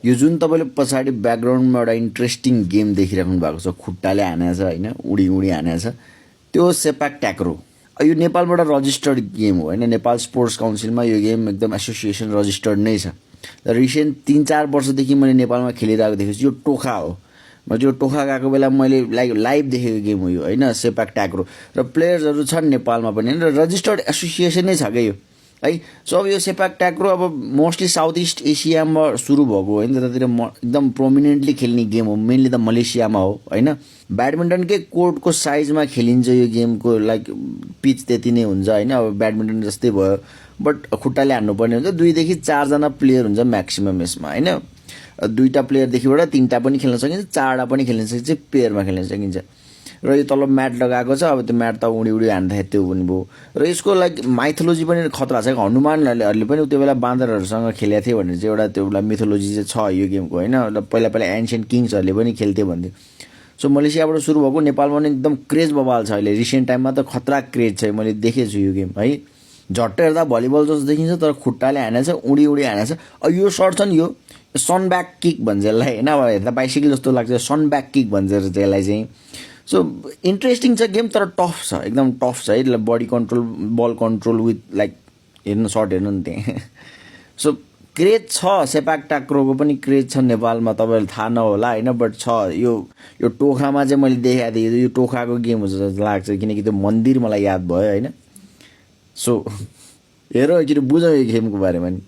यो जुन तपाईँले पछाडि ब्याकग्राउन्डमा एउटा इन्ट्रेस्टिङ गेम देखिराख्नु भएको छ, खुट्टाले हानेको छ होइन, उडी उडी हानेको छ, त्यो सेपाक ट्याक्रो। यो नेपालबाट रजिस्टर्ड गेम हो होइन, नेपाल स्पोर्ट्स काउन्सिलमा यो गेम एकदम एसोसिएसन रजिस्टर्ड नै छ। र रिसेन्ट 3-4 वर्षदेखि मैले नेपालमा खेलिरहेको देखेको छु। यो टोखा हो, म त्यो टोखा गएको बेला मैले लाइभ देखेको गेम हो यो होइन, सेपाक ट्याक्रो। र प्लेयर्सहरू छन् नेपालमा पनि होइन, र रजिस्टर्ड एसोसिएसन नै छ क्या यो है। सो अब यो सेपाक ट्याक्रो अब मोस्टली साउथ इस्ट एसियामा सुरु भएको होइन, त्यतातिर एकदम प्रोमिनेन्टली खेल्ने गेम हो, मेनली त मलेसियामा हो होइन। ब्याडमिन्टनकै कोर्टको साइजमा खेलिन्छ यो गेमको, लाइक पिच त्यति नै हुन्छ होइन, अब ब्याडमिन्टन जस्तै भयो, बट खुट्टाले हान्नुपर्ने हुन्छ। 2 देखि 4 जना प्लेयर हुन्छ म्याक्सिमम यसमा होइन। 2टा प्लेयरदेखिबाट 3टा पनि खेल्न सकिन्छ, 4टा पनि खेल्न सकिन्छ, पेयरमा खेल्न सकिन्छ। र यो तल म्याट लगाएको छ, अब त्यो म्याट त उडी उडी हान्दाखेरि त्यो पनि भयो। र यसको लाइक माइथोलोजी पनि खतरा छ। हनुमानहरूले पनि त्यो बेला बाँदरहरूसँग खेलेको थियो भनेर चाहिँ एउटा त्यो एउटा मिथोलोजी चाहिँ छ यो गेमको होइन। र पहिला एन्सियन्ट किङ्सहरूले पनि खेल्थ्यो भन्थ्यो। सो मलेसियाबाट सुरु भएको, नेपालमा पनि एकदम क्रेज बबाल छ अहिले। रिसेन्ट टाइममा त खतरा क्रेज छ, मैले देखेको छु यो गेम है। झट्ट हेर्दा भलिबल जस्तो देखिन्छ, तर खुट्टाले हानेको छ, उडी उडी हानेको छ। यो सर्ट छ नि, यो सनब्याक किक भन्छ यसलाई होइन, अब हेर्दा बाइसिकल जस्तो लाग्छ, सनब्याक किक भन्छ यसलाई चाहिँ। सो इन्ट्रेस्टिङ छ गेम, तर टफ छ, एकदम टफ छ है। Body control, ball control with like हेर्नु सर्ट हेर्नु नि त्यहाँ। सो क्रेज छ, सेपाक टाक्रोको पनि क्रेज छ नेपालमा, तपाईँलाई थाहा नहोला होइन, बट छ। यो टोखामा चाहिँ मैले देखाएको थिएँ, यो टोखाको गेम हो जस्तो लाग्छ, किनकि त्यो मन्दिर मलाई याद भयो होइन। सो हेर एकचोटि बुझौँ यो गेमको बारेमा नि।